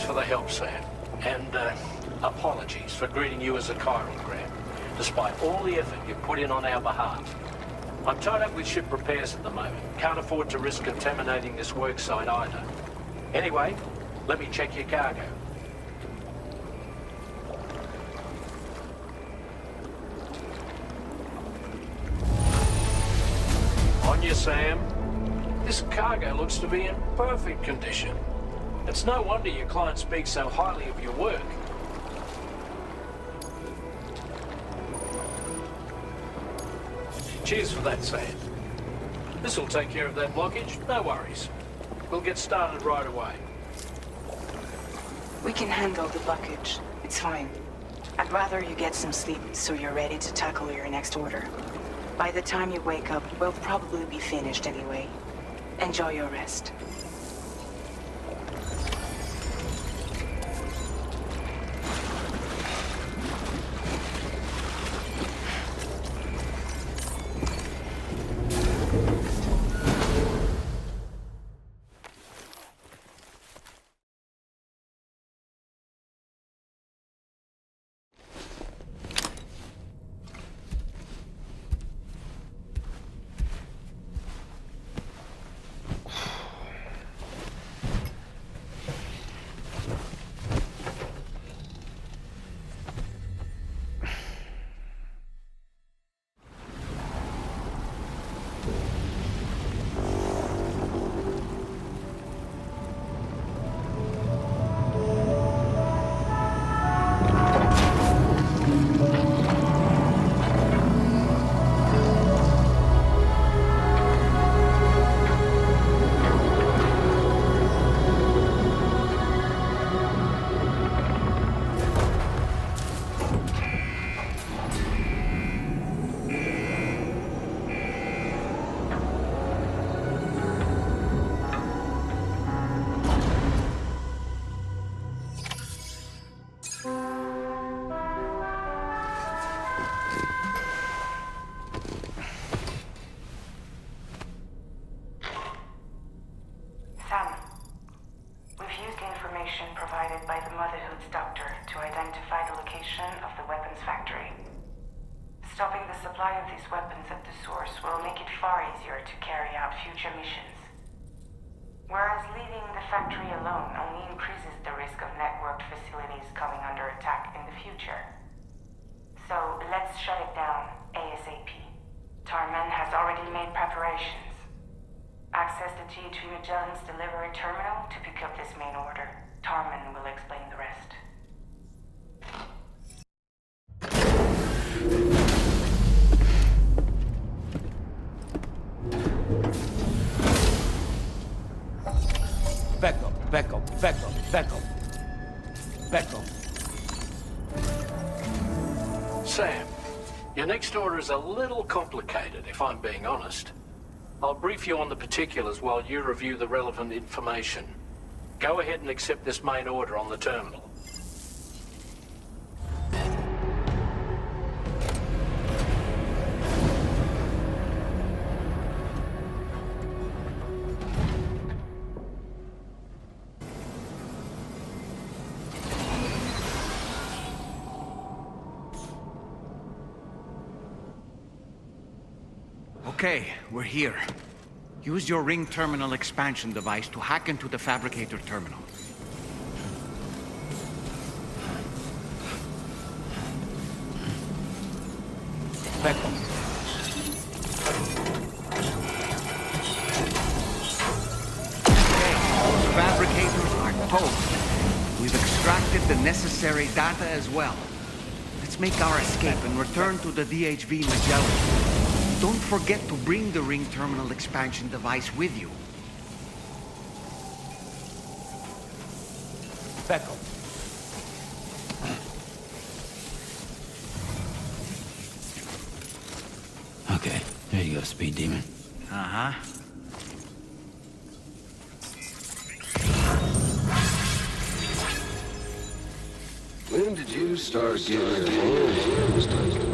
for the help, Sam. And, apologies for greeting you as a chirogram, despite all the effort you've put in on our behalf. I'm tied up with ship repairs at the moment. Can't afford to risk contaminating this worksite either. Anyway, let me check your cargo. On you, Sam. This cargo looks to be in perfect condition. It's no wonder your client speaks so highly of your work. Cheers for that, Sam. This'll take care of that blockage, no worries. We'll get started right away. We can handle the blockage. It's fine. I'd rather you get some sleep so you're ready to tackle your next order. By the time you wake up, we'll probably be finished anyway. Enjoy your rest. Stopping the supply of these weapons at the source will make it far easier to carry out future missions. Whereas leaving the factory alone only increases the risk of networked facilities coming under attack in the future. So let's shut it down ASAP. Tarman has already made preparations. Access the T3 Magellan's delivery terminal to pick up this main order. Tarman will explain the rest. Back up, back up, back up, back up. Back up. Sam, your next order is a little complicated, if I'm being honest. I'll brief you on the particulars while you review the relevant information. Go ahead and accept this main order on the terminal. Okay, we're here. Use your ring terminal expansion device to hack into the fabricator terminal. Back up. Okay, those fabricators are toast. We've extracted the necessary data as well. Let's make our escape and return to the DHV Magellan. Don't forget to bring the ring terminal expansion device with you. Back up. Okay, there you go, Speed Demon. Uh-huh. When did you start getting involved?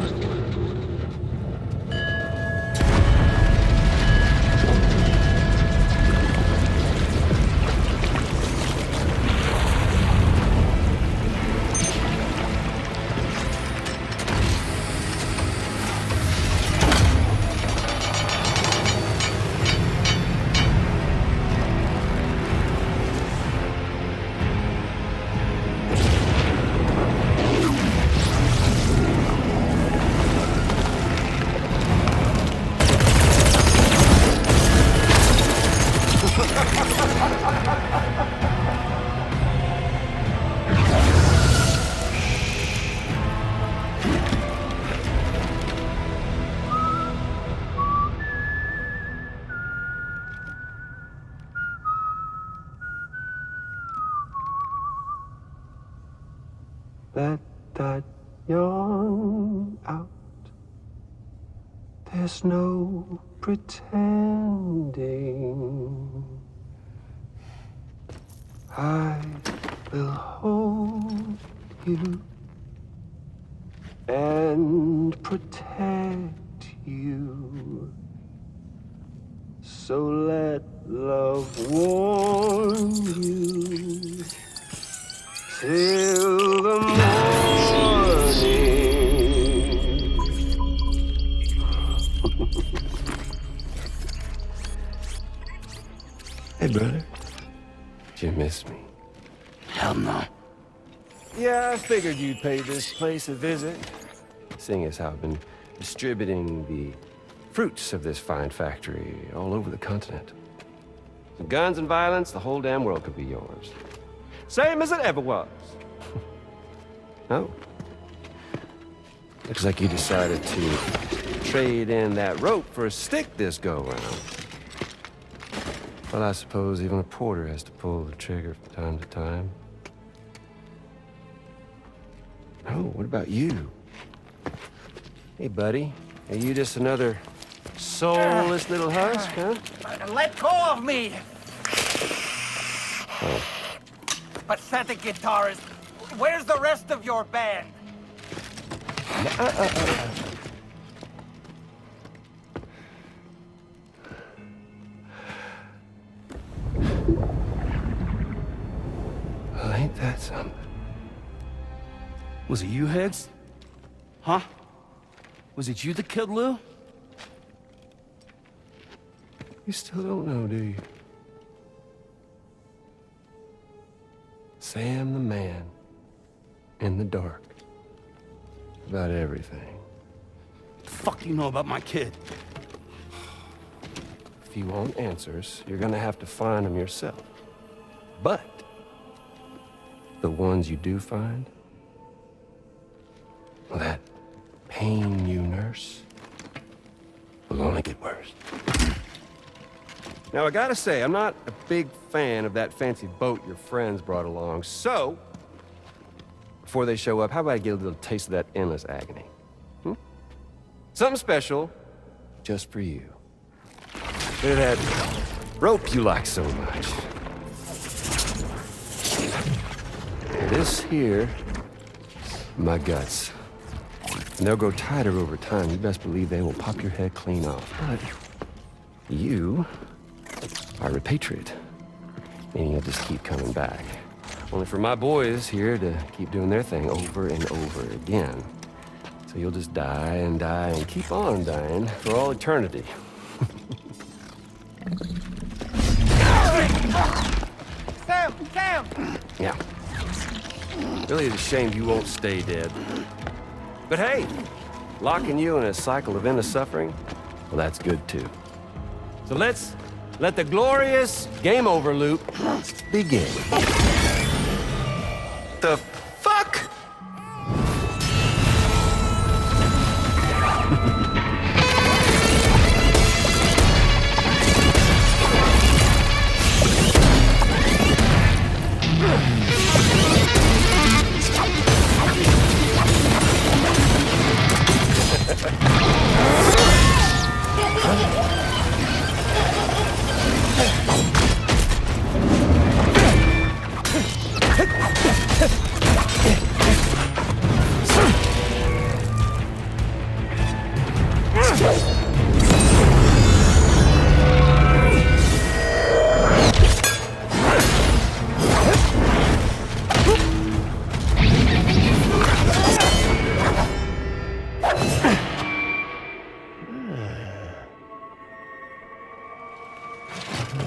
Let that yawn out. There's no pretending. I will hold you and protect you. So let love warm you till the morning. Hey, brother. Did you miss me? Hell no. Yeah, I figured you'd pay this place a visit, seeing as how I've been distributing the fruits of this fine factory all over the continent. Some guns and violence, the whole damn world could be yours. Same as it ever was. Oh. Looks like you decided to trade in that rope for a stick this go-round. Well, I suppose even a porter has to pull the trigger from time to time. Oh, what about you? Hey, buddy. Are you just another soulless little husk, huh? Let go of me! Oh. Pathetic guitarist. Where's the rest of your band? Well, ain't that something? Was it you, Higgs? Huh? Was it you that killed Lou? You still don't know, do you? Sam the man. In the dark. About everything. What the fuck you know about my kid? If you want answers, you're gonna have to find them yourself. But the ones you do find, well, that pain you nurse will only get worse. Now, I gotta say, I'm not a big fan of that fancy boat your friends brought along, so before they show up, how about I get a little taste of that endless agony? Something special just for you. Bit of that rope you like so much. This here, my guts. And they'll grow tighter over time. You best believe they will pop your head clean off. But you are a patriot, meaning you'll just keep coming back. Only for my boys here to keep doing their thing over and over again. So you'll just die and die and keep on dying for all eternity. Sam! Yeah. Really, it's a shame you won't stay dead. But hey, locking you in a cycle of endless suffering, well, that's good too. So let's let the glorious game over loop begin. The fuck?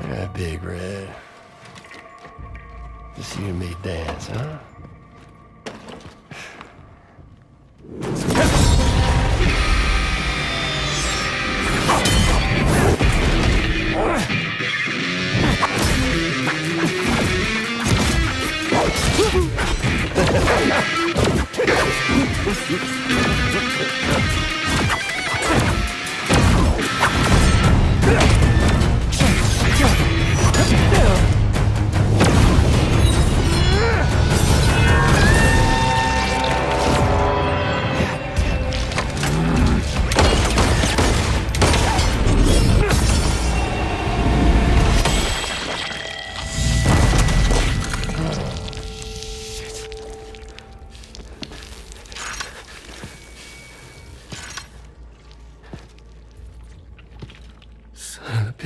Yeah, Big Red. Just you and me dance, huh?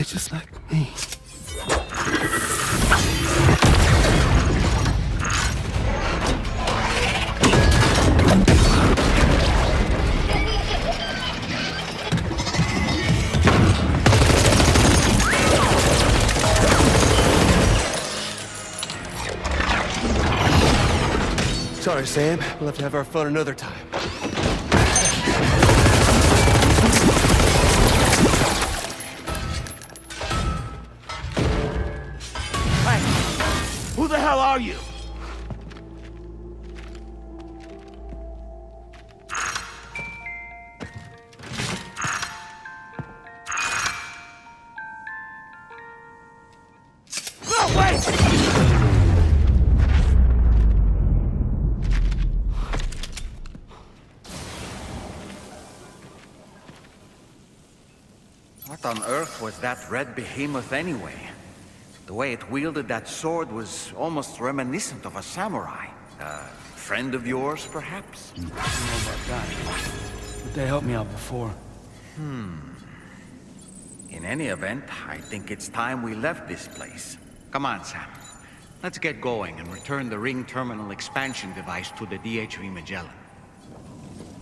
They're just like me. Sorry, Sam. We'll have to have our fun another time. Hey! Who the hell are you? No, wait! What on earth was that red behemoth anyway? The way it wielded that sword was almost reminiscent of a samurai. A friend of yours, perhaps? I don't know about that, but they helped me out before. In any event, I think it's time we left this place. Come on, Sam. Let's get going and return the ring terminal expansion device to the DHV Magellan.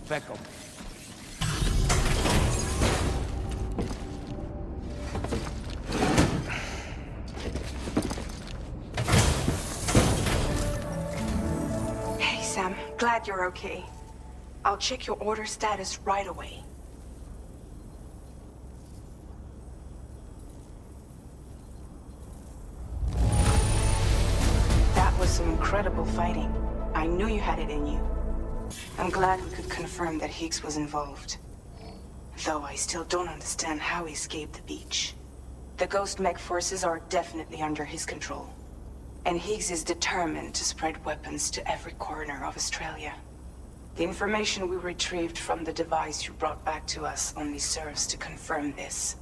Beckham. Hey, Sam. Glad you're okay. I'll check your order status right away. That was some incredible fighting. I knew you had it in you. I'm glad we could confirm that Higgs was involved. Though I still don't understand how he escaped the beach. The Ghost Mech forces are definitely under his control. And Higgs is determined to spread weapons to every corner of Australia. The information we retrieved from the device you brought back to us only serves to confirm this.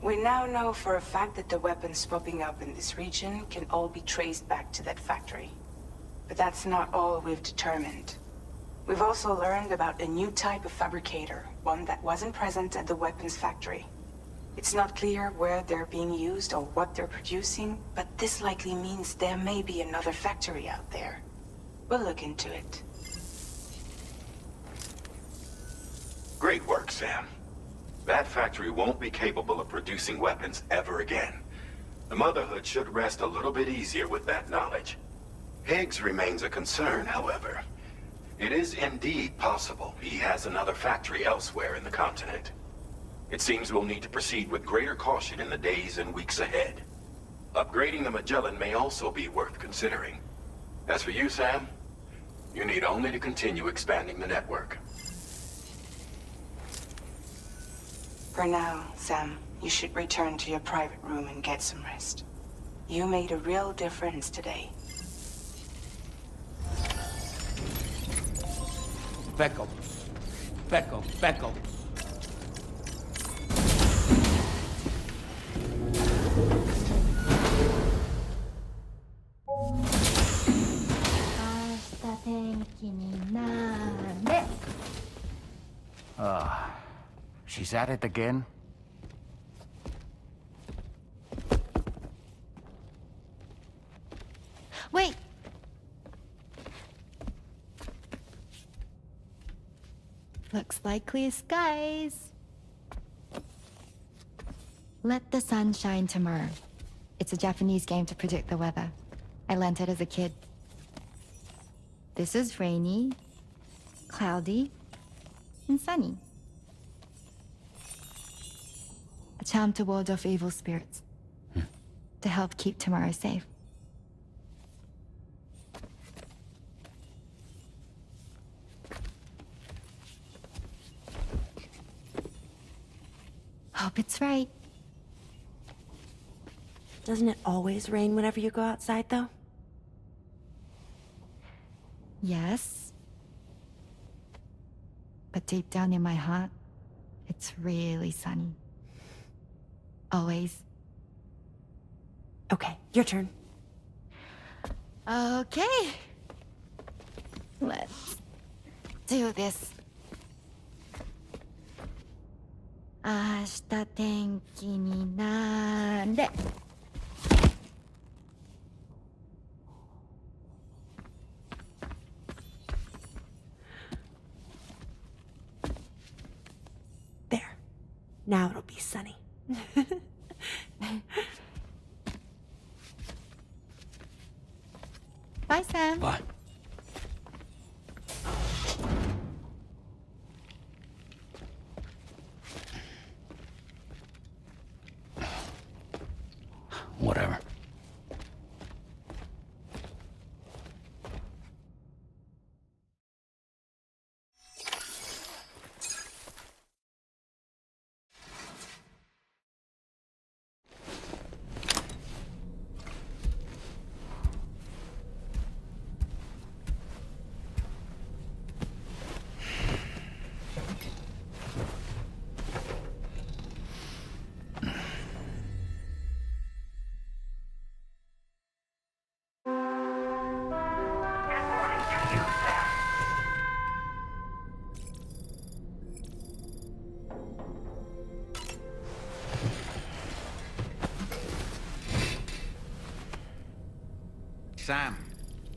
We now know for a fact that the weapons popping up in this region can all be traced back to that factory. But that's not all we've determined. We've also learned about a new type of fabricator, one that wasn't present at the weapons factory. It's not clear where they're being used or what they're producing, but this likely means there may be another factory out there. We'll look into it. Great work, Sam. That factory won't be capable of producing weapons ever again. The Motherhood should rest a little bit easier with that knowledge. Higgs remains a concern, however. It is indeed possible he has another factory elsewhere in the continent. It seems we'll need to proceed with greater caution in the days and weeks ahead. Upgrading the Magellan may also be worth considering. As for you, Sam, you need only to continue expanding the network. For now, Sam, you should return to your private room and get some rest. You made a real difference today. Beckham. Beckham. Beckham. She's at it again? Wait! Looks like clear skies. Let the sun shine tomorrow. It's a Japanese game to predict the weather. I learned it as a kid. This is rainy, cloudy, and sunny. A charm to ward off evil spirits. To help keep tomorrow safe. Hope it's right. Doesn't it always rain whenever you go outside, though? Yes. But deep down in my heart, it's really sunny. Always. Okay, your turn. Okay. Let's do this. 明日天気になれ。There. Now it'll be sunny. Bye, Sam. Bye. Whatever. Sam,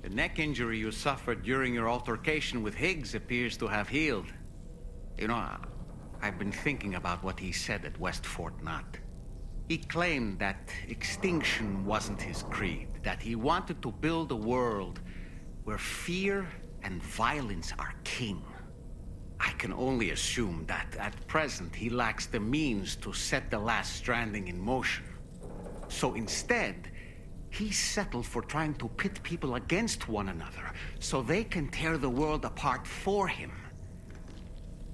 the neck injury you suffered during your altercation with Higgs appears to have healed. You know, I've been thinking about what he said at West Fort Knot. He claimed that extinction wasn't his creed, that he wanted to build a world where fear and violence are king. I can only assume that at present he lacks the means to set the last Stranding in motion. So instead, he settled for trying to pit people against one another so they can tear the world apart for him.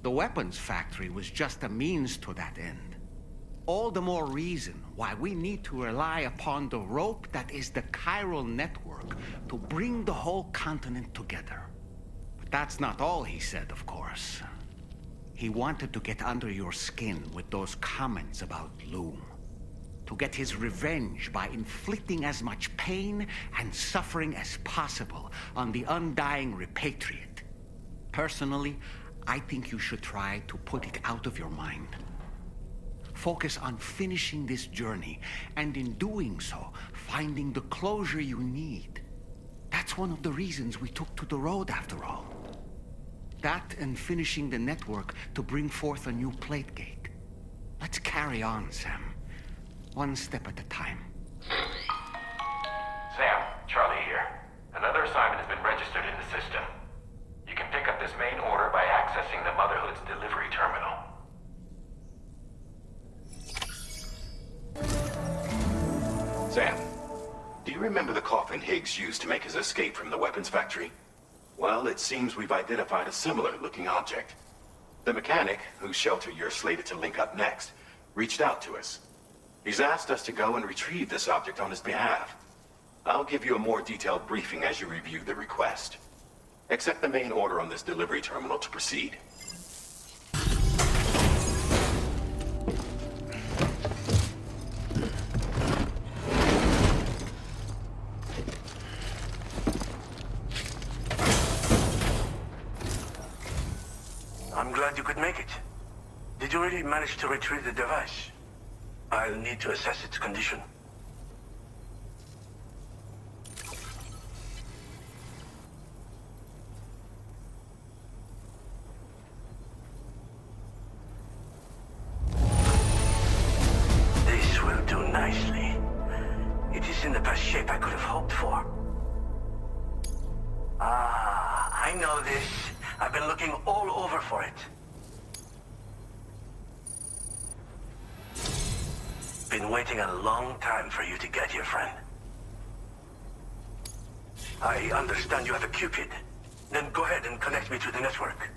The weapons factory was just a means to that end. All the more reason why we need to rely upon the rope that is the chiral network to bring the whole continent together. But that's not all he said, of course. He wanted to get under your skin with those comments about Loom. To get his revenge by inflicting as much pain and suffering as possible on the undying repatriate. Personally, I think you should try to put it out of your mind. Focus on finishing this journey, and in doing so, finding the closure you need. That's one of the reasons we took to the road, after all. That and finishing the network to bring forth a new plate gate. Let's carry on, Sam. One step at a time. Sam, Charlie here. Another assignment has been registered in the system. You can pick up this main order by accessing the Motherhood's delivery terminal. Sam, do you remember the coffin Higgs used to make his escape from the weapons factory? Well, it seems we've identified a similar-looking object. The mechanic, whose shelter you're slated to link up next, reached out to us. He's asked us to go and retrieve this object on his behalf. I'll give you a more detailed briefing as you review the request. Accept the main order on this delivery terminal to proceed. I'm glad you could make it. Did you really manage to retrieve the device? I'll need to assess its condition. This will do nicely. It is in the best shape I could have hoped for. Ah, I know this. I've been looking all over for it. Been waiting a long time for you to get here, friend. I understand you have a Cupid. Then go ahead and connect me to the network.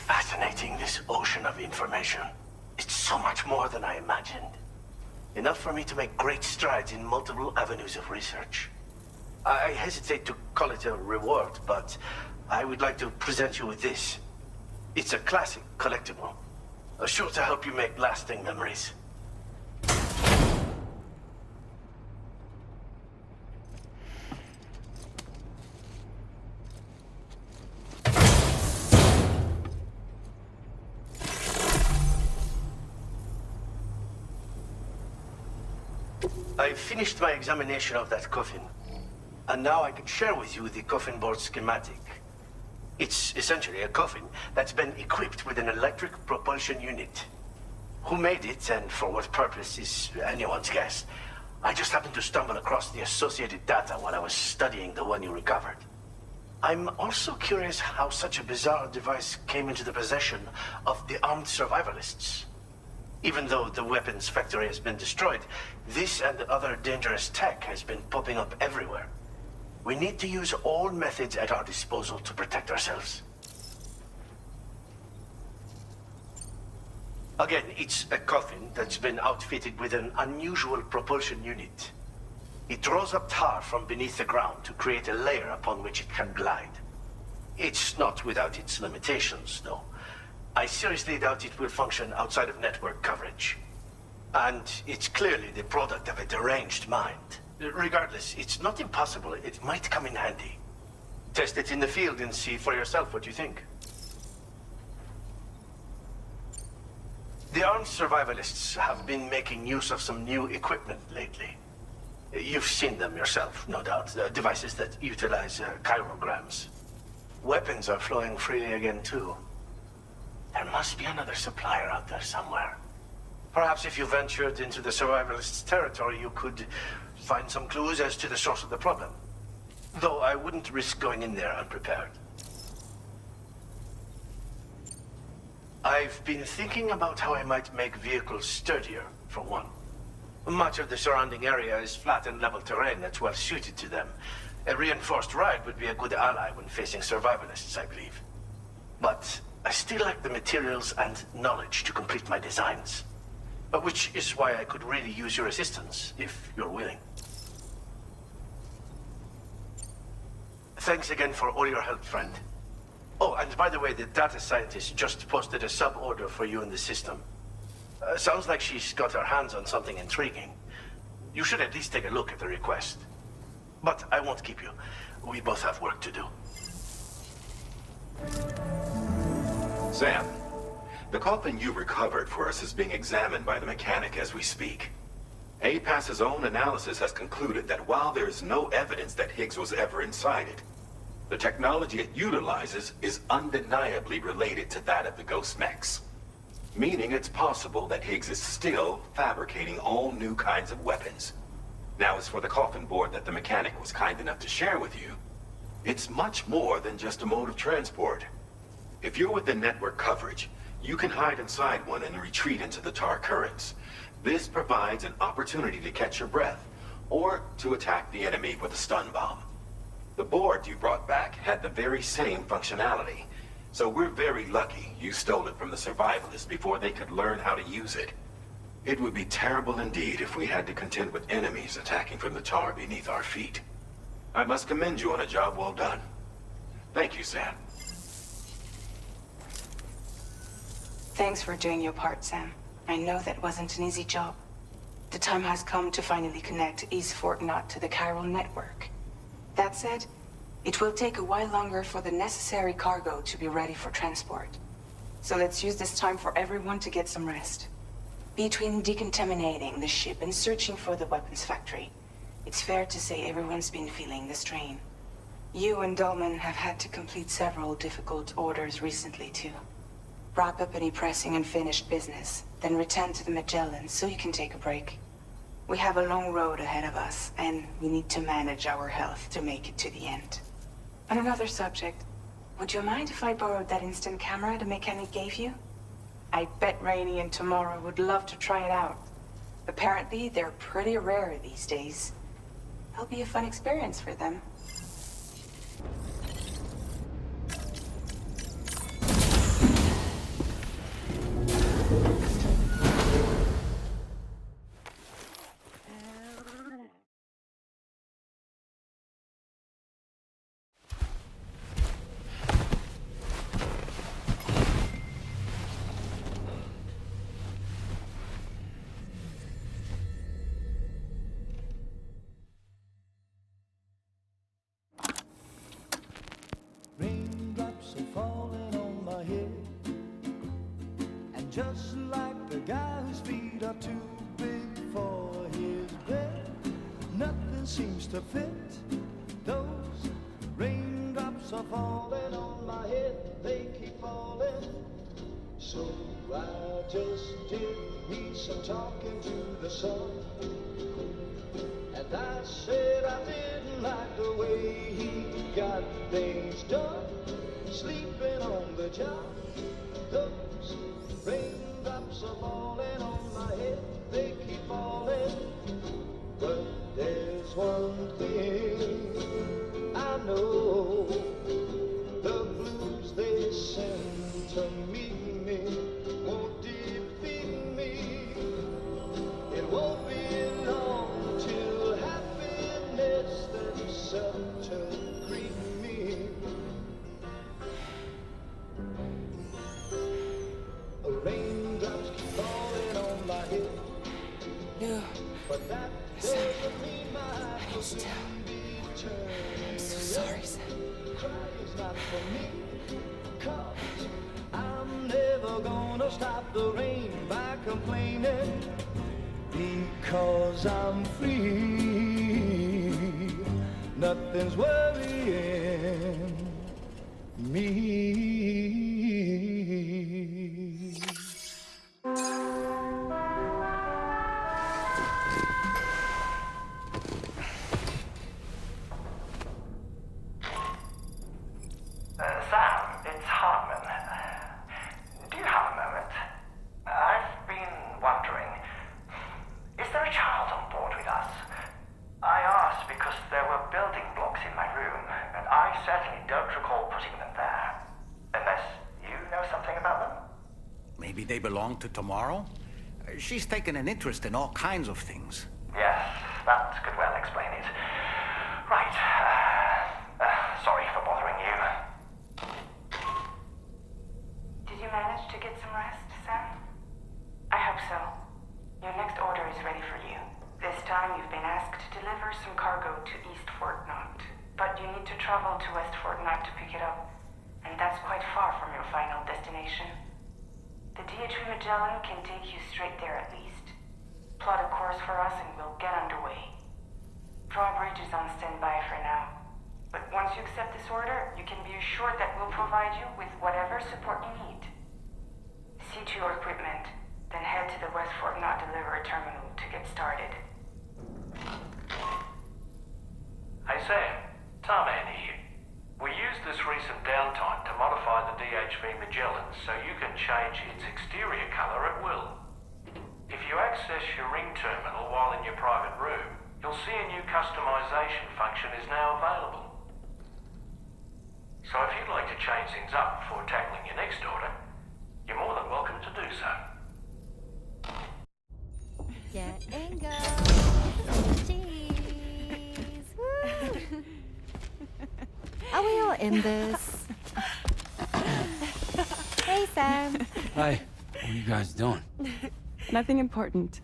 Fascinating, this ocean of information. It's so much more than I imagined. Enough for me to make great strides in multiple avenues of research. I hesitate to call it a reward, but I would like to present you with this. It's a classic collectible, sure to help you make lasting memories. I've finished my examination of that coffin, and now I can share with you the coffin board schematic. It's essentially a coffin that's been equipped with an electric propulsion unit. Who made it and for what purpose is anyone's guess. I just happened to stumble across the associated data while I was studying the one you recovered. I'm also curious how such a bizarre device came into the possession of the armed survivalists. Even though the weapons factory has been destroyed, this and other dangerous tech has been popping up everywhere. We need to use all methods at our disposal to protect ourselves. Again, it's a coffin that's been outfitted with an unusual propulsion unit. It draws up tar from beneath the ground to create a layer upon which it can glide. It's not without its limitations, though. I seriously doubt it will function outside of network coverage. And it's clearly the product of a deranged mind. Regardless, it's not impossible. It might come in handy. Test it in the field and see for yourself what you think. The armed survivalists have been making use of some new equipment lately. You've seen them yourself, no doubt. Devices that utilize chirograms. Weapons are flowing freely again, too. There must be another supplier out there somewhere. Perhaps if you ventured into the survivalists' territory, you could find some clues as to the source of the problem. Though I wouldn't risk going in there unprepared. I've been thinking about how I might make vehicles sturdier, for one. Much of the surrounding area is flat and level terrain that's well suited to them. A reinforced ride would be a good ally when facing survivalists, I believe. But I still lack the materials and knowledge to complete my designs. Which is why I could really use your assistance, if you're willing. Thanks again for all your help, friend. Oh, and by the way, the data scientist just posted a sub-order for you in the system. Sounds like she's got her hands on something intriguing. You should at least take a look at the request. But I won't keep you. We both have work to do. Sam, the coffin you recovered for us is being examined by the mechanic as we speak. APAS's own analysis has concluded that while there is no evidence that Higgs was ever inside it, the technology it utilizes is undeniably related to that of the Ghost Mechs. Meaning it's possible that Higgs is still fabricating all new kinds of weapons. Now, as for the coffin board that the mechanic was kind enough to share with you, it's much more than just a mode of transport. If you're within network coverage, you can hide inside one and retreat into the tar currents. This provides an opportunity to catch your breath, or to attack the enemy with a stun bomb. The board you brought back had the very same functionality, so we're very lucky you stole it from the survivalists before they could learn how to use it. It would be terrible indeed if we had to contend with enemies attacking from the tar beneath our feet. I must commend you on a job well done. Thank you, Sam. Thanks for doing your part, Sam. I know that wasn't an easy job. The time has come to finally connect East Fort Knot to the chiral network. That said, it will take a while longer for the necessary cargo to be ready for transport. So let's use this time for everyone to get some rest. Between decontaminating the ship and searching for the weapons factory, it's fair to say everyone's been feeling the strain. You and Dolman have had to complete several difficult orders recently, too. Wrap up any pressing and finished business, then return to the Magellan so you can take a break. We have a long road ahead of us, and we need to manage our health to make it to the end. On another subject, would you mind if I borrowed that instant camera the mechanic gave you? I bet Rainey and Tamara would love to try it out. Apparently, they're pretty rare these days. It'll be a fun experience for them. just like the guy whose feet are too big for his bed. Nothing seems to fit. Those raindrops are falling on my head, they keep falling. So I just did me some talking to the sun. And I said I didn't like the way he got things done. Sleeping on the job. Those raindrops are falling on my head, they keep falling. But there's one thing I know, the blues they send to meet me won't defeat me. It won't be long till happiness themselves to greet me. Raindrops keep falling on my head. No. But that doesn't mean my heart will soon be turning. I'm so sorry, Sam. Crying's not for me, 'cause I'm never gonna stop the rain by complaining. Because I'm free, nothing's worrying me. Sam, it's Hartman. Do you have a moment? I've been wondering, is there a child on board with us? I asked because there were building blocks in my room, and I certainly don't recall putting them there. Unless you know something about them? Maybe they belong to Tomorrow? She's taken an interest in all kinds of things. Yes, that could well explain it. Right. Sorry for bothering you. Did you manage to get some rest, Sam? I hope so. Your next order is ready for you. This time you've been asked to deliver some cargo to East Fort Knot. But you need to travel to West Fort Knot to pick it up. And that's quite far from your final destination. The DHV Magellan can take you straight there at least. Plot a course for us and we'll get underway. Drawbridge is on standby for now. But once you accept this order, you can be assured that we'll provide you with whatever support you need. See to your equipment, then head to the West Fort Knot delivery terminal to get started. Hey Sam, Tarman here. We used this recent downtime to modify the DHV Magellan so you can change its exterior colour at will. If you access your ring terminal while in your private room, you'll see a new customization function is now available. So if you'd like to change things up before tackling your next order, you're more than welcome to do so. Get and go. Cheese. Woo. Are we all in this? Hey, Sam. Hi. What are you guys doing? Nothing important.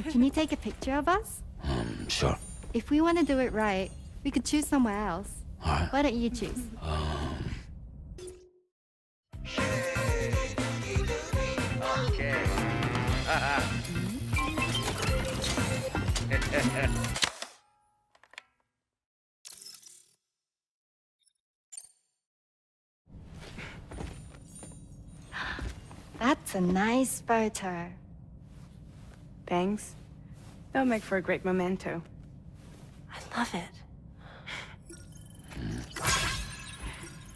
Can you take a picture of us? Sure. If we want to do it right, we could choose somewhere else. All right. Why don't you choose? Okay. That's a nice photo. Thanks. They'll make for a great memento. I love it.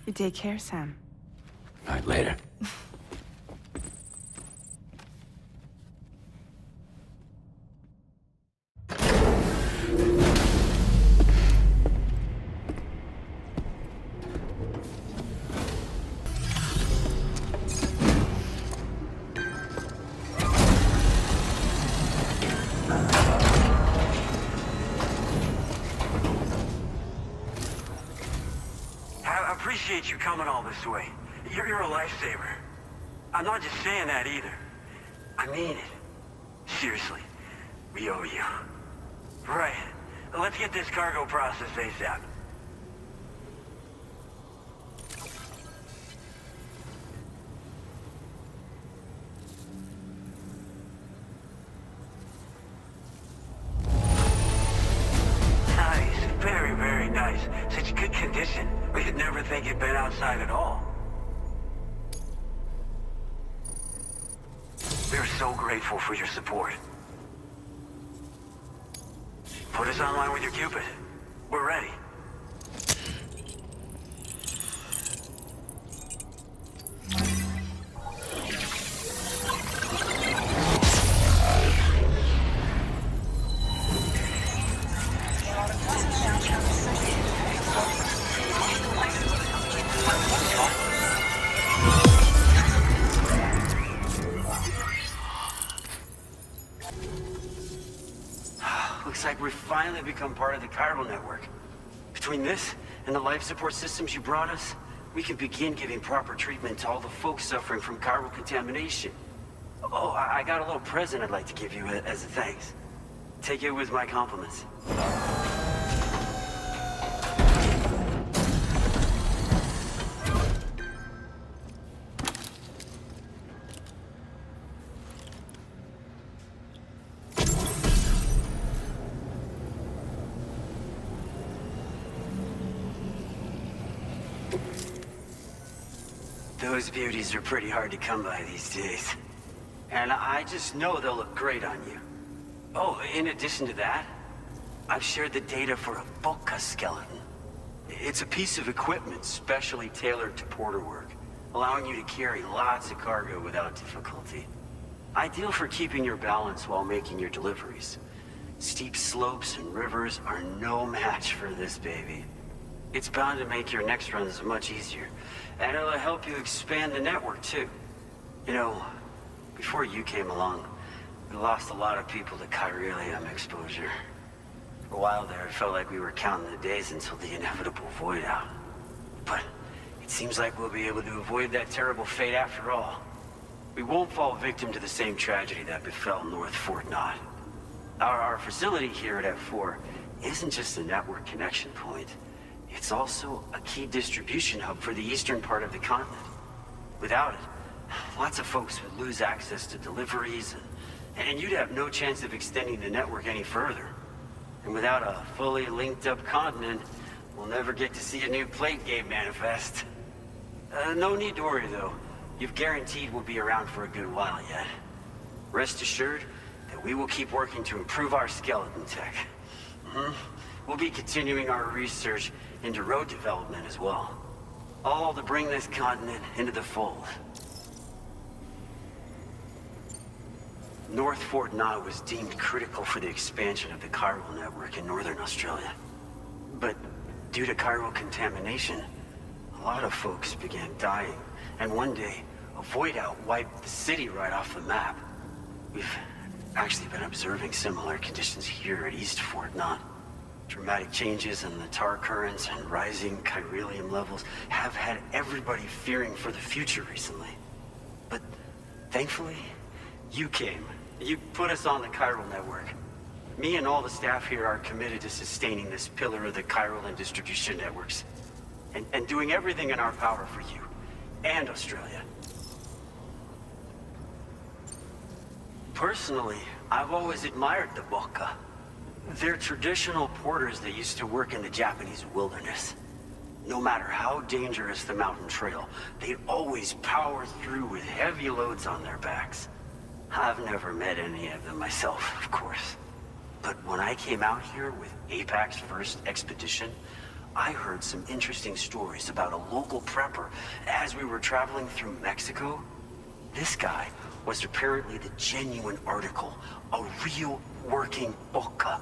You take care, Sam. All right, later. I appreciate you coming all this way. You're a lifesaver. I'm not just saying that either. I mean it. Seriously, we owe you. Right. Let's get this cargo processed ASAP. been outside at all. We're so grateful for your support. Put us online with your Cupid. We're ready. Looks like we've finally become part of the chiral network. Between this and the life support systems you brought us, we can begin giving proper treatment to all the folks suffering from chiral contamination. Oh, I got a little present I'd like to give you as a thanks. Take it with my compliments. Those beauties are pretty hard to come by these days. And I just know they'll look great on you. Oh, in addition to that, I've shared the data for a Boca skeleton. It's a piece of equipment specially tailored to porter work, allowing you to carry lots of cargo without difficulty. Ideal for keeping your balance while making your deliveries. Steep slopes and rivers are no match for this baby. It's bound to make your next runs much easier, and it'll help you expand the network too. You know, before you came along, we lost a lot of people to chiralium exposure. For a while there, it felt like we were counting the days until the inevitable void out. But it seems like we'll be able to avoid that terrible fate after all. We won't fall victim to the same tragedy that befell North Fort Knott. Our facility here at F4 isn't just a network connection point. It's also a key distribution hub for the eastern part of the continent. Without it, lots of folks would lose access to deliveries, and you'd have no chance of extending the network any further. And without a fully linked up continent, we'll never get to see a new plate game manifest. No need to worry though. You've guaranteed we'll be around for a good while yet. Rest assured that we will keep working to improve our skeleton tech. We'll be continuing our research into road development as well. All to bring this continent into the fold. North Fort Knott was deemed critical for the expansion of the chiral network in northern Australia. But due to chiral contamination, a lot of folks began dying, and one day, a void out wiped the city right off the map. We've actually been observing similar conditions here at East Fort Knott. Dramatic changes in the tar currents and rising chiralium levels have had everybody fearing for the future recently. But thankfully, you came. You put us on the chiral network. Me and all the staff here are committed to sustaining this pillar of the chiral and distribution networks. And doing everything in our power for you and Australia. Personally, I've always admired the Boca. They're traditional porters that used to work in the Japanese wilderness. No matter how dangerous the mountain trail, they'd always power through with heavy loads on their backs. I've never met any of them myself, of course. But when I came out here with APAC's first expedition, I heard some interesting stories about a local prepper as we were traveling through Mexico. This guy was apparently the genuine article, a real working Boca.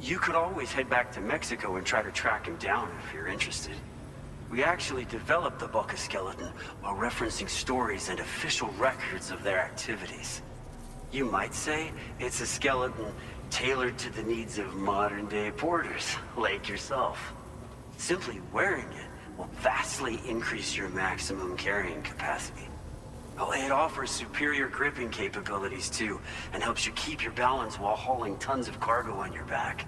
You could always head back to Mexico and try to track him down if you're interested. We actually developed the Boca skeleton while referencing stories and official records of their activities. You might say it's a skeleton tailored to the needs of modern-day porters, like yourself. Simply wearing it will vastly increase your maximum carrying capacity. Oh, it offers superior gripping capabilities too, and helps you keep your balance while hauling tons of cargo on your back.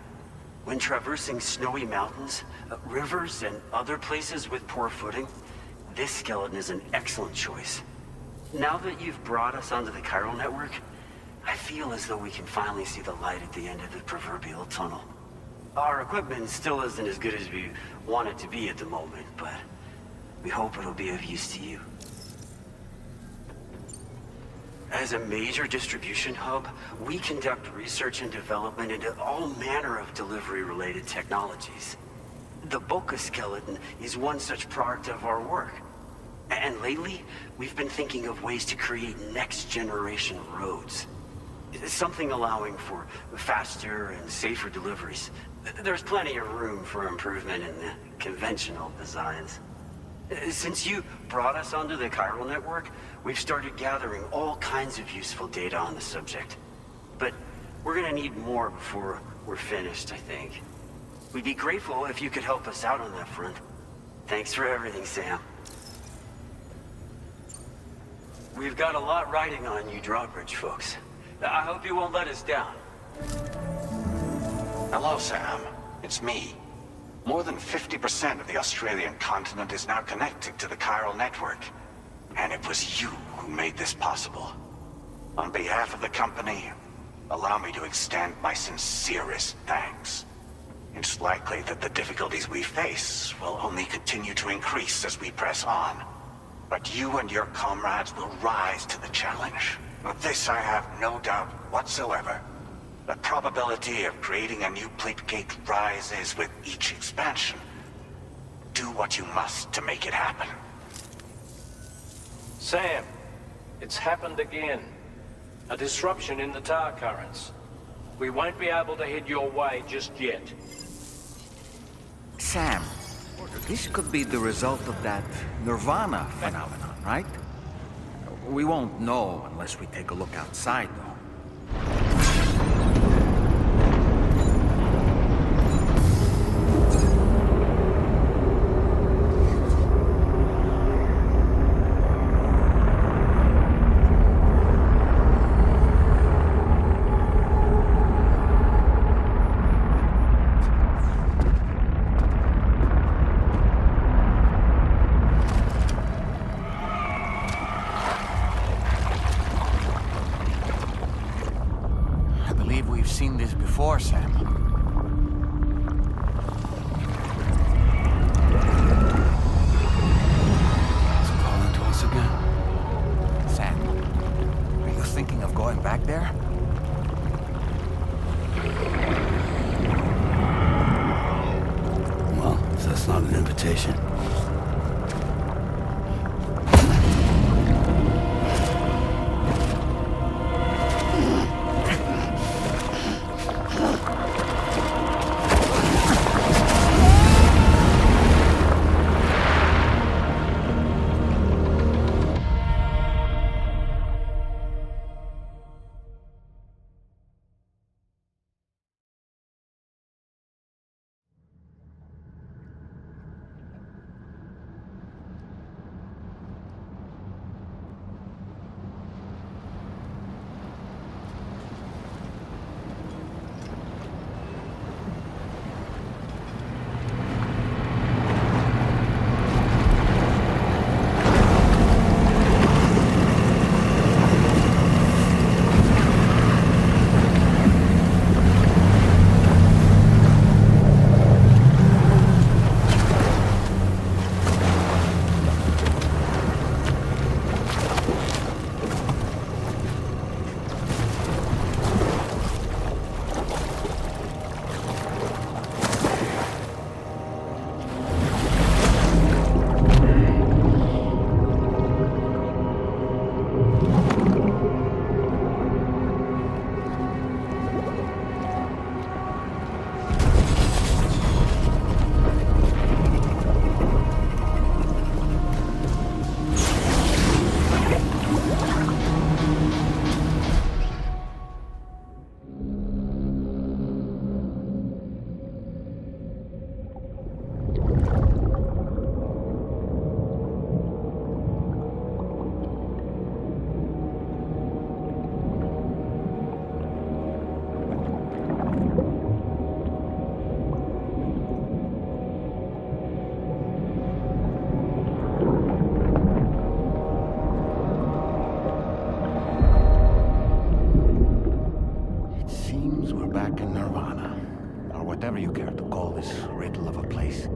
When traversing snowy mountains, rivers, and other places with poor footing, this skeleton is an excellent choice. Now that you've brought us onto the chiral network, I feel as though we can finally see the light at the end of the proverbial tunnel. Our equipment still isn't as good as we want it to be at the moment, but We hope it'll be of use to you. As a major distribution hub, we conduct research and development into all manner of delivery-related technologies. The Boca skeleton is one such product of our work. And lately, we've been thinking of ways to create next-generation roads. Something allowing for faster and safer deliveries. There's plenty of room for improvement in the conventional designs. Since you brought us onto the chiral network, we've started gathering all kinds of useful data on the subject. But we're gonna need more before we're finished, I think. We'd be grateful if you could help us out on that front. Thanks for everything, Sam. We've got a lot riding on you drawbridge folks. I hope you won't let us down. Hello, Sam. It's me. More than 50% of the Australian continent is now connected to the chiral network. And it was you who made this possible. On behalf of the company, allow me to extend my sincerest thanks. It's likely that the difficulties we face will only continue to increase as we press on. But you and your comrades will rise to the challenge. Of this I have no doubt whatsoever. The probability of creating a new plate gate rises with each expansion. Do what you must to make it happen. Sam, it's happened again. A disruption in the tar currents. We won't be able to head your way just yet. Sam, this could be the result of that Nirvana phenomenon, right? We won't know unless we take a look outside, though. Seen this before, Sam. It's calling to us again. Sam, are you thinking of going back there? Well, if that's not an invitation. Whatever you care to call this riddle of a place.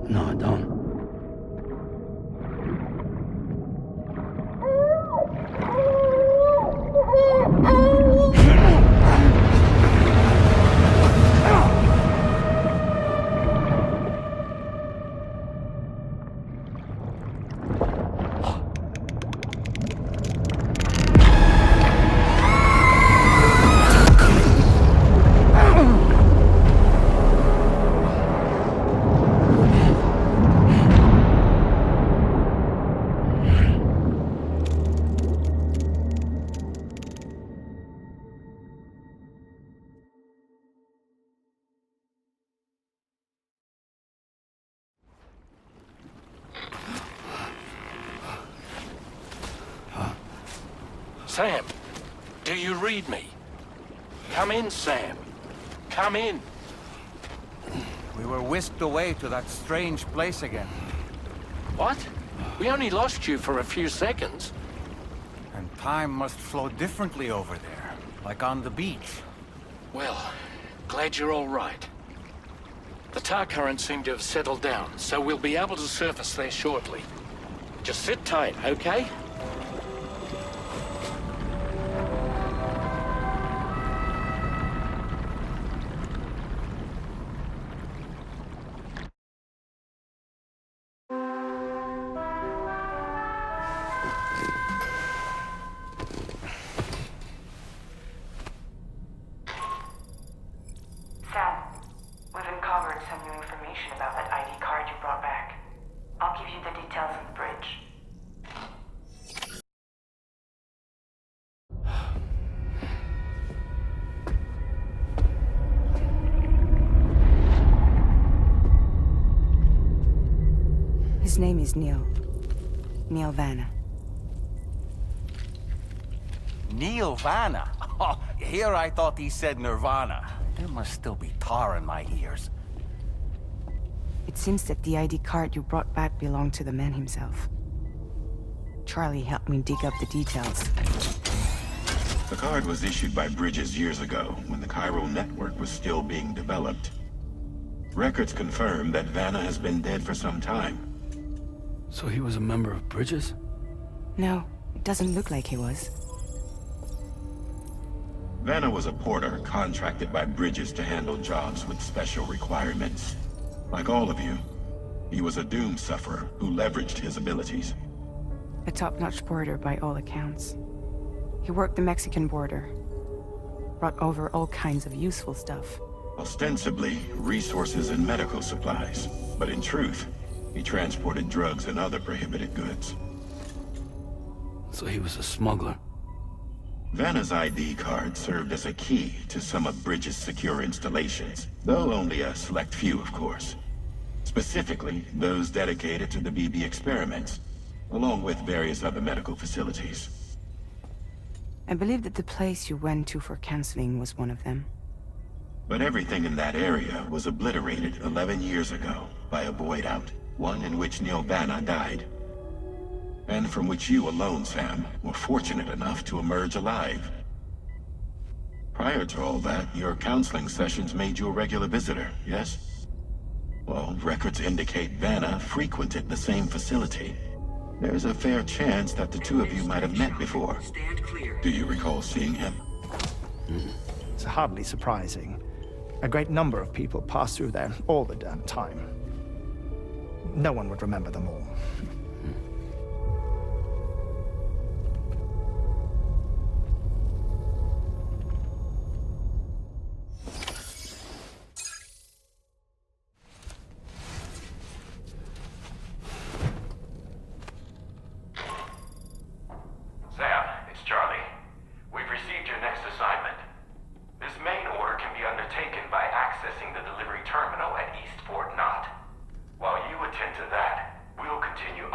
No, I don't. Sam, do you read me? Come in, Sam. Come in. We were whisked away to that strange place again. What? We only lost you for a few seconds. And time must flow differently over there, like on the beach. Well, glad you're all right. The tar currents seem to have settled down, so we'll be able to surface there shortly. Just sit tight, okay? Sam, we've uncovered some new information about that ID card you brought back. I'll give you the details on the bridge. His name is Neil. Neil Vanna. Neil Vanna? Oh, here I thought he said Nirvana. There must still be tar in my ears. It seems that the ID card you brought back belonged to the man himself. Charlie helped me dig up the details. The card was issued by Bridges years ago, when the chiral network was still being developed. Records confirm that Vanna has been dead for some time. So he was a member of Bridges? No, it doesn't look like he was. Vanna was a porter contracted by Bridges to handle jobs with special requirements. Like all of you, he was a doom sufferer who leveraged his abilities. A top-notch porter by all accounts. He worked the Mexican border. Brought over all kinds of useful stuff. Ostensibly, resources and medical supplies. But in truth, he transported drugs and other prohibited goods. So he was a smuggler. Vanna's ID card served as a key to some of Bridges' secure installations, though only a select few, of course. Specifically, those dedicated to the BB experiments, along with various other medical facilities. I believe that the place you went to for counseling was one of them. But everything in that area was obliterated 11 years ago by a void out, one in which Neil Vanna died. And from which you alone, Sam, were fortunate enough to emerge alive. Prior to all that, your counseling sessions made you a regular visitor, yes? Well, records indicate Vanna frequented the same facility. There's a fair chance that the two of you might have met before. Do you recall seeing him? It's hardly surprising. A great number of people pass through there all the damn time. No one would remember them all. Sam, it's Charlie. We've received your next assignment. This main order can be undertaken by accessing the delivery terminal at East Fort Knott. While you attend to that, we'll continue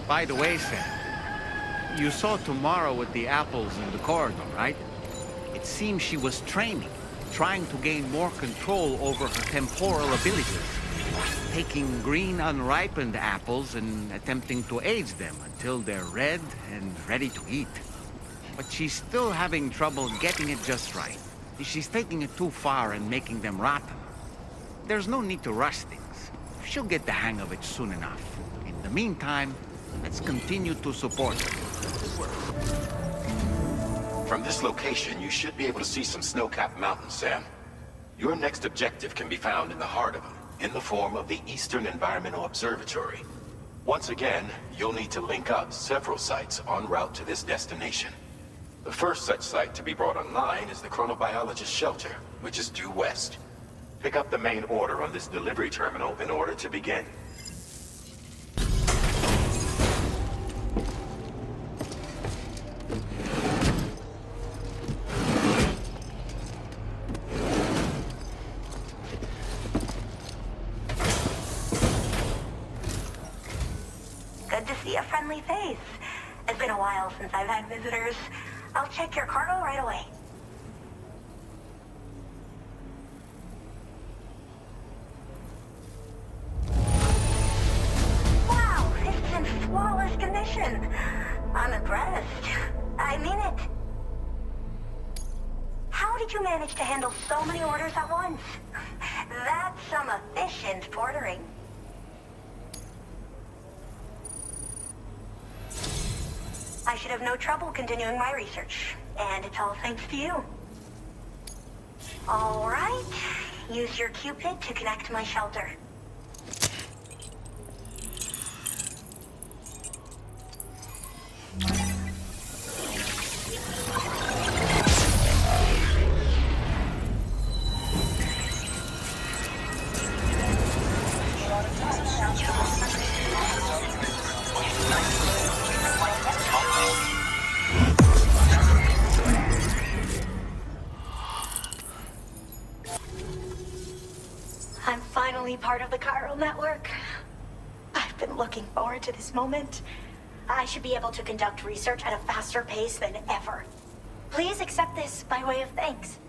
By the way, Sam, you saw Tamara with the apples in the corridor, right? It seems she was training, trying to gain more control over her temporal abilities, taking green unripened apples and attempting to age them until they're red and ready to eat. But she's still having trouble getting it just right. She's taking it too far and making them rotten. There's no need to rush things. She'll get the hang of it soon enough. In the meantime, let's continue to support her. From this location, you should be able to see some snow-capped mountains, Sam. Your next objective can be found in the heart of them, in the form of the Eastern Environmental Observatory. Once again, you'll need to link up several sites en route to this destination. The first such site to be brought online is the Chronobiologist Shelter, which is due west. Pick up the main order on this delivery terminal in order to begin. Good to see a friendly face. It's been a while since I've had visitors. I'll check your cargo right away. Wow, it's in flawless condition. I'm impressed. I mean it. How did you manage to handle so many orders at once? That's some efficient portering. I should have no trouble continuing my research, and it's all thanks to you. All right, use your Cupid to connect to my shelter. I'm finally part of the chiral network. I've been looking forward to this moment. I should be able to conduct research at a faster pace than ever. Please accept this by way of thanks.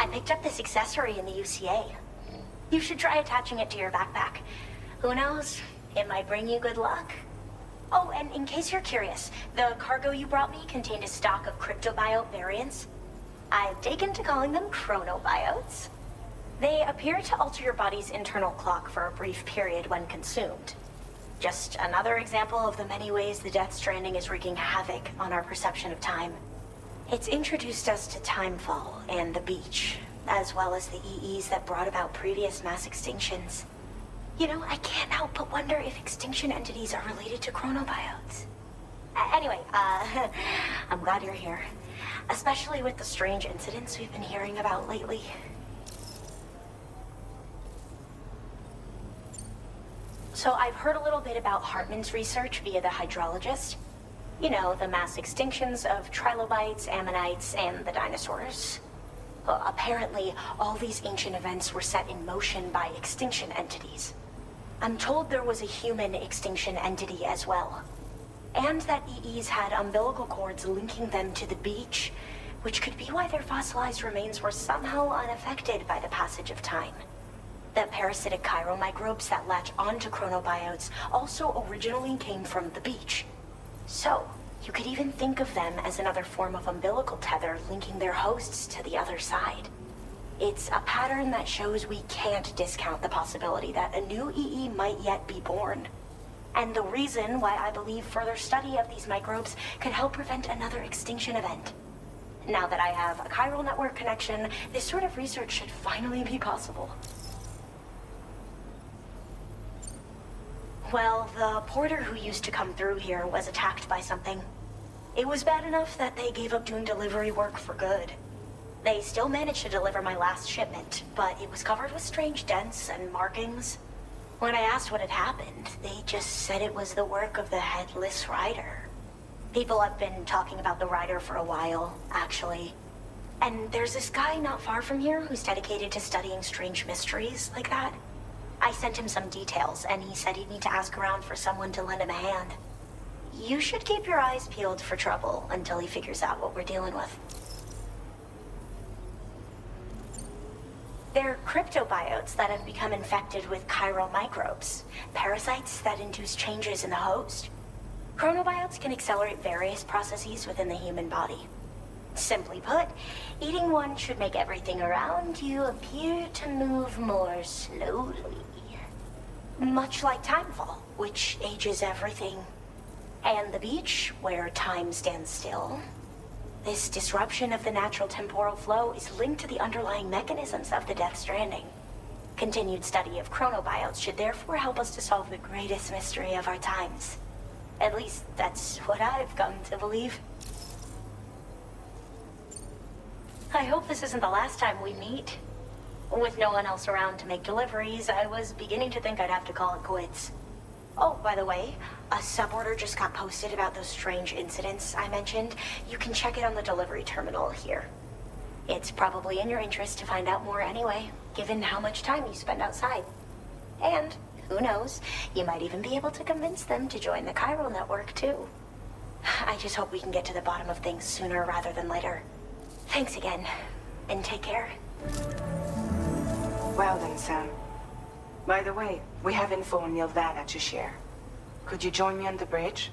I picked up this accessory in the UCA. You should try attaching it to your backpack. Who knows? It might bring you good luck. Oh, and in case you're curious, the cargo you brought me contained a stock of cryptobiote variants. I've taken to calling them chronobiotes. They appear to alter your body's internal clock for a brief period when consumed. Just another example of the many ways the Death Stranding is wreaking havoc on our perception of time. It's introduced us to timefall and the beach, as well as the EEs that brought about previous mass extinctions. You know, I can't help but wonder if extinction entities are related to chronobiotes. Anyway, I'm glad you're here. Especially with the strange incidents we've been hearing about lately. So I've heard a little bit about Hartman's research via the hydrologist. You know, the mass extinctions of trilobites, ammonites, and the dinosaurs. Apparently, all these ancient events were set in motion by extinction entities. I'm told there was a human extinction entity as well. And that EEs had umbilical cords linking them to the beach, which could be why their fossilized remains were somehow unaffected by the passage of time. The parasitic chiromicrobes that latch onto chronobiotes also originally came from the beach. So, you could even think of them as another form of umbilical tether linking their hosts to the other side. It's a pattern that shows we can't discount the possibility that a new EE might yet be born. And the reason why I believe further study of these microbes could help prevent another extinction event. Now that I have a chiral network connection, this sort of research should finally be possible. Well, the porter who used to come through here was attacked by something. It was bad enough that they gave up doing delivery work for good. They still managed to deliver my last shipment, but it was covered with strange dents and markings. When I asked what had happened, they just said it was the work of the Headless Rider. People have been talking about the Rider for a while, actually. And there's this guy not far from here who's dedicated to studying strange mysteries like that. I sent him some details, and he said he'd need to ask around for someone to lend him a hand. You should keep your eyes peeled for trouble until he figures out what we're dealing with. They're cryptobiotes that have become infected with chiral microbes, parasites that induce changes in the host. Chronobiotes can accelerate various processes within the human body. Simply put, eating one should make everything around you appear to move more slowly. Much like timefall, which ages everything. And the beach, where time stands still. This disruption of the natural temporal flow is linked to the underlying mechanisms of the Death Stranding. Continued study of chronobiotes should therefore help us to solve the greatest mystery of our times. At least, that's what I've come to believe. I hope this isn't the last time we meet. With no one else around to make deliveries, I was beginning to think I'd have to call it quits. Oh, by the way, a suborder just got posted about those strange incidents I mentioned. You can check it on the delivery terminal here. It's probably in your interest to find out more anyway, given how much time you spend outside. And, who knows, you might even be able to convince them to join the chiral network, too. I just hope we can get to the bottom of things sooner rather than later. Thanks again, and take care. Well then, Sam. By the way, we have info on OnThe to share. Could you join me on the bridge?